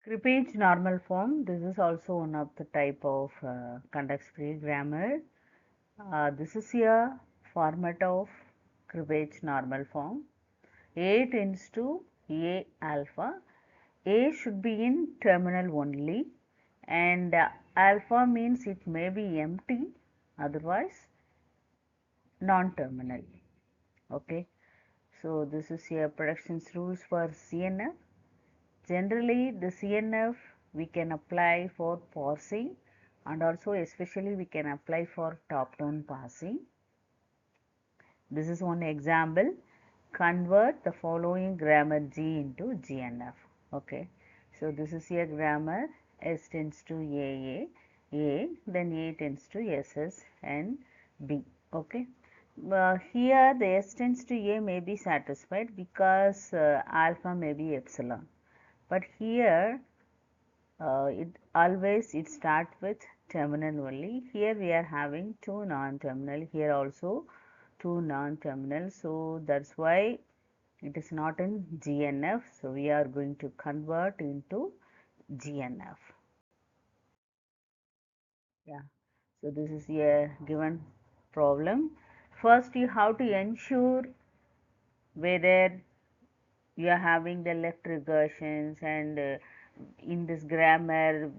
Greibach normal form. This is also one of the type of context-free grammar. This is a format of Greibach normal form. A tends to A alpha. A should be in terminal only, and alpha means it may be empty, otherwise non-terminal. Okay. So this is your productions rules for CNF. Generally, the CNF we can apply for parsing, and also especially we can apply for top-down parsing. This is one example. Convert the following grammar G into GNF. Okay. So this is a grammar. S tends to A, then A tends to SS and B. Okay. Here the S tends to A may be satisfied because alpha may be epsilon. But here it start with terminal only. Here we are having two non-terminal. Here also two non-terminal. So that's why it is not in GNF. So we are going to convert into GNF. Yeah. So this is a given problem. First you have to ensure whether you are having the left regressions, and in this grammar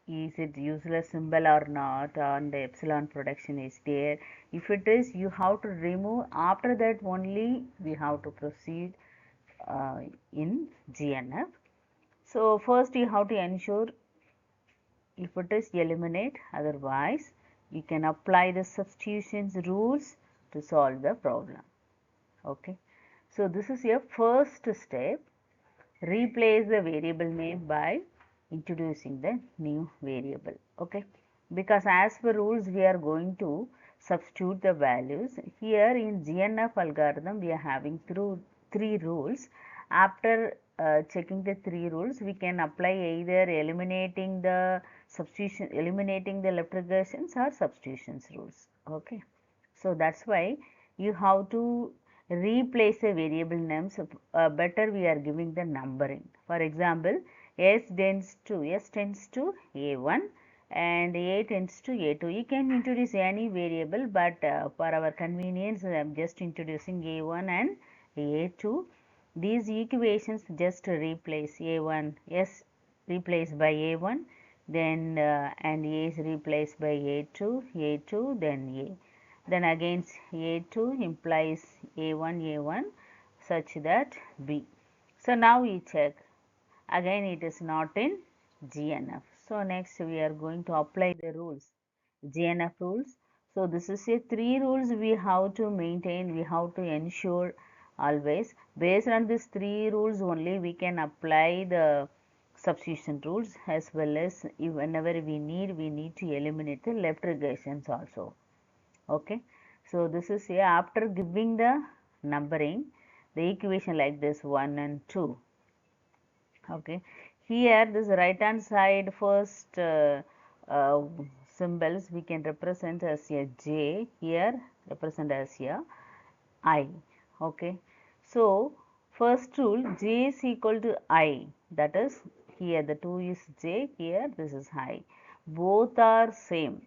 is it useless symbol or not, and the epsilon production is there. If it is, you have to remove. After that only we have to proceed in GNF. So first you have to ensure if it is, eliminate, otherwise you can apply the substitutions rules to solve the problem. Okay. So this is your first step. Replace the variable name by introducing the new variable. Okay. Because as per rules we are going to substitute the values. Here in GNF algorithm we are having three rules. After checking the three rules, we can apply either eliminating the left regressions or substitutions rules. Okay. So that's why you have to replace a variable names. Better we are giving the numbering. For example, S tends to A1 and A tends to A2. You can introduce any variable, but for our convenience I am just introducing A1 and A2. These equations just replace A1, S replaced by A1, then and A is replaced by A2, then A. Then again A2 implies A1 such that B. So now we check. Again it is not in GNF. So next we are going to apply the rules, GNF rules. So this is a three rules we have to maintain, we have to ensure always. Based on these three rules only we can apply the substitution rules, as well as whenever we need to eliminate the left regressions also. Okay. So this is here after giving the numbering, the equation like this 1 and 2. Okay. Here this right hand side first uh, symbols we can represent as a J, here represent as a I. Okay. So first rule, J is equal to I, that is here the 2 is J, here this is I. Both are same.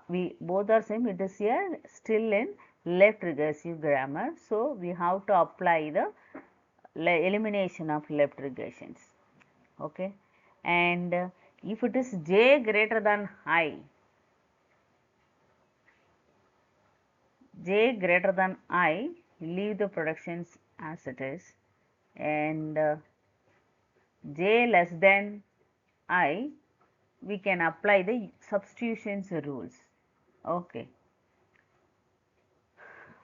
We both are same. It is here still in left regressive grammar. So we have to apply the elimination of left regressions. Okay. And if it is J greater than I, J greater than I, leave the productions as it is, and J less than I, we can apply the substitutions rules. Okay.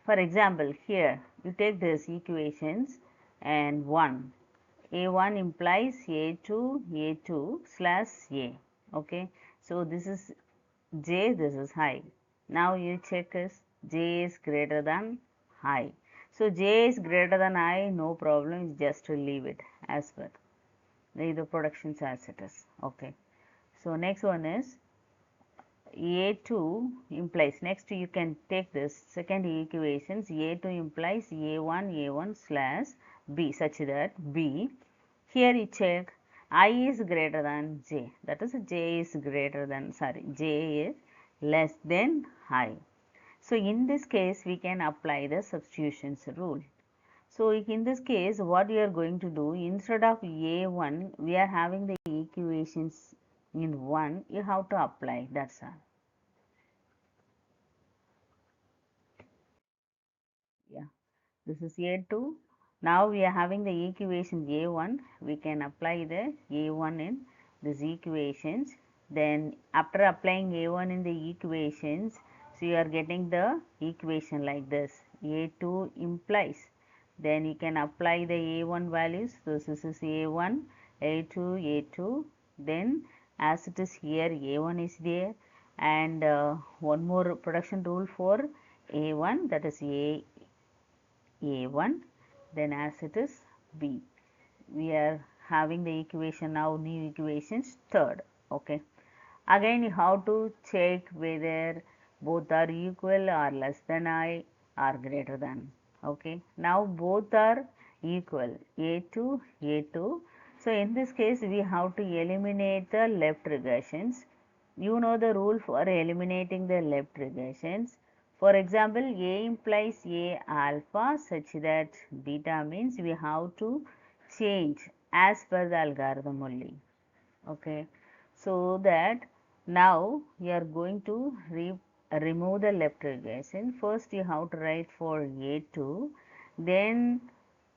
For example, here you take these equations and 1. A1 implies A2 slash A. Okay. So this is J, this is I. Now you check is J is greater than I. So J is greater than I, no problem, just leave it as per the productions as it is. Okay. So next one is A2 implies, next you can take this second equations, A2 implies A1 slash B, such that B Here you check I is greater than j, that is j is greater than, j is less than I. So in this case we can apply the substitutions rule. So in this case what we are going to do, instead of a1 we are having the equations in 1, you have to apply, that's all. Yeah, this is a2. Now we are having the equation a1, we can apply the a1 in these equations. Then after applying a1 in the equations, so you are getting the equation like this, a2 implies, then you can apply the a1 values. So this is a1, a2, a2, then as it is here a1 is there, and one more production rule for a1, that is a1, then as it is b. We are having the equation now, new equations third. Okay, again you have to check whether both are equal or less than I or greater than. Okay, now both are equal, a2, a2. So in this case we have to eliminate the left regressions. You know the rule for eliminating the left regressions. For example, A implies A alpha such that beta means we have to change as per the algorithm only. Okay, so that now you are going to remove the left regression. First you have to write for A2, then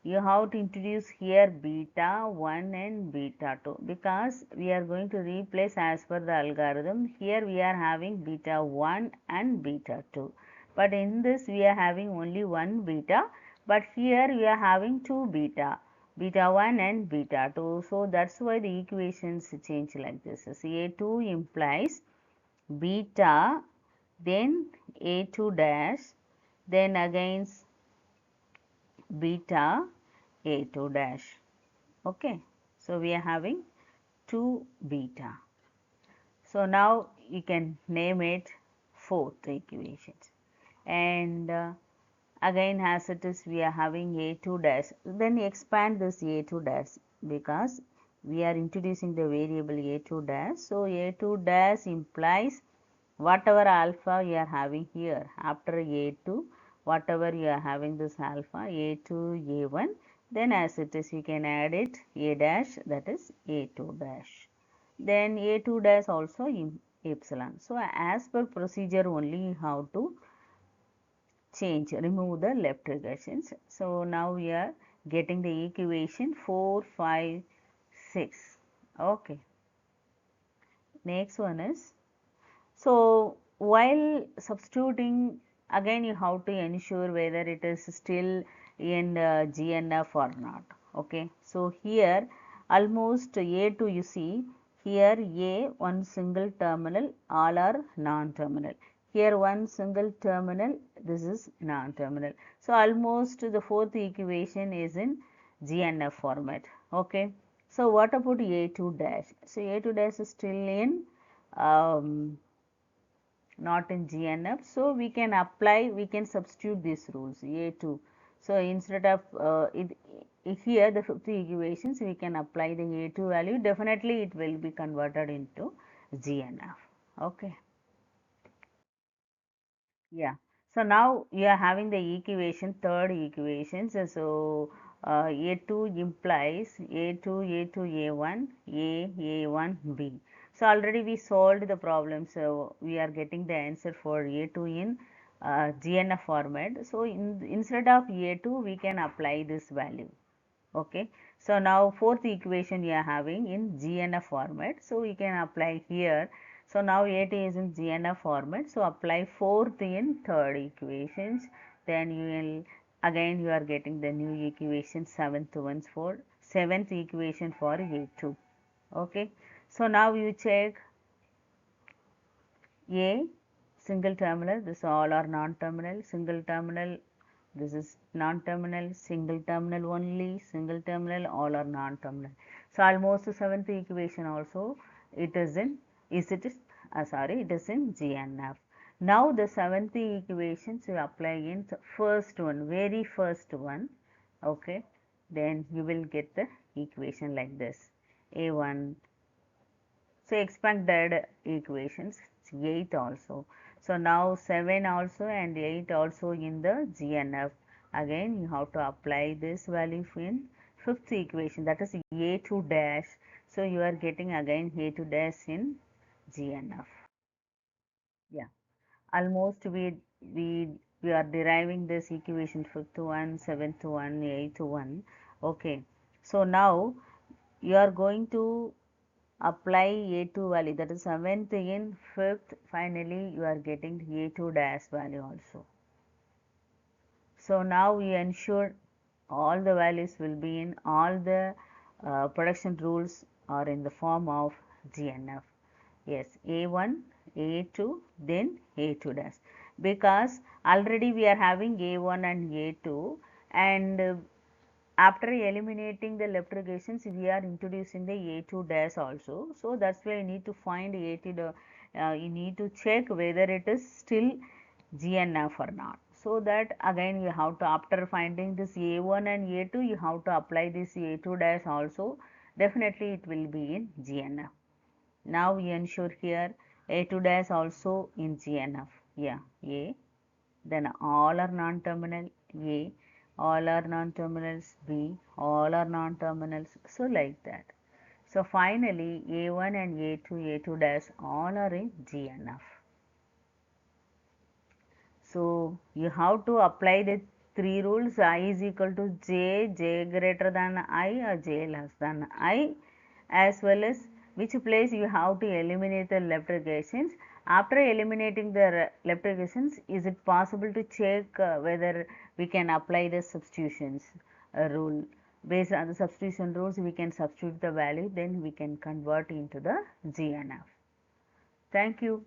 you have to introduce here beta 1 and beta 2, because we are going to replace as per the algorithm. Here we are having beta 1 and beta 2, but in this we are having only one beta, but here we are having two beta, beta 1 and beta 2. So that's why the equations change like this. A2 implies beta, then A2 dash, then again beta A2 dash. Okay, so we are having 2 beta. So now you can name it fourth equations, and again as it is we are having a2 dash, then expand this a2 dash because we are introducing the variable a2 dash. So a2 dash implies whatever alpha you are having here after a2, whatever you are having this alpha a2 a1, then as it is you can add it a dash, that is a2 dash, then a2 dash also in epsilon. So as per procedure only you have to change, remove the left regressions. So now we are getting the equation 4, 5, 6. Okay, next one is, so while substituting, again you have to ensure whether it is still in GNF or not. Okay, so here almost A2 you see, here A one single terminal, all are non-terminal. Here one single terminal, this is non-terminal. So almost the fourth equation is in GNF format. Okay, so what about A2 dash? So A2 dash is still in not in GNF. So we can apply, we can substitute these rules A2. So instead of here the 50 equations, we can apply the A2 value. Definitely it will be converted into GNF. Okay. Yeah. So now you are having the equation, third equation. So A2 implies A2, A2, A1, A1, B. So already we solved the problem. So we are getting the answer for A2 in GNF format. So instead of A2, we can apply this value. Okay, so now fourth equation you are having in GNF format, so we can apply here. So now A2 is in GNF format, so apply fourth in third equations, then you will again you are getting the new equation, seventh equation for A2. Okay, so now you check A single terminal, this all are non-terminal, single terminal, this is non-terminal, single terminal only, single terminal, all are non-terminal. So almost the seventh equation also it is in, it is in GNF. Now the seventh equation you apply in the first one, very first one. Okay, then you will get the equation like this, A1. So expanded equations, 8 also. So now 7 also and 8 also in the GNF. Again you have to apply this value in fifth equation, that is A2 dash. So you are getting again A2 dash in GNF. Yeah, almost we are deriving this equation, fifth one, seventh one, eighth one. Okay, so now you are going to apply A2 value, that is 7th in 5th, finally you are getting A2 dash value also. So now we ensure all the values will be in, all the production rules are in the form of GNF. Yes, A1, A2, then A2 dash, because already we are having A1 and A2, and after eliminating the left regressions, we are introducing the A2 dash also. So that's why you need to find A2, you need to check whether it is still GNF or not. So that again you have to, after finding this A1 and A2, you have to apply this A2 dash also. Definitely it will be in GNF. Now we ensure here A2 dash also in GNF. Yeah, A, then all are non-terminal, A, all are non-terminals, B, all are non-terminals, so like that. So finally A1 and A2, A2 dash all are in GNF. So you have to apply the three rules, I is equal to J, J greater than I or J less than I, as well as which place you have to eliminate the left regressions. After eliminating the left regressions, is it possible to check whether we can apply the substitutions rule? Based on the substitution rules, we can substitute the value, then we can convert into the GNF. Thank you.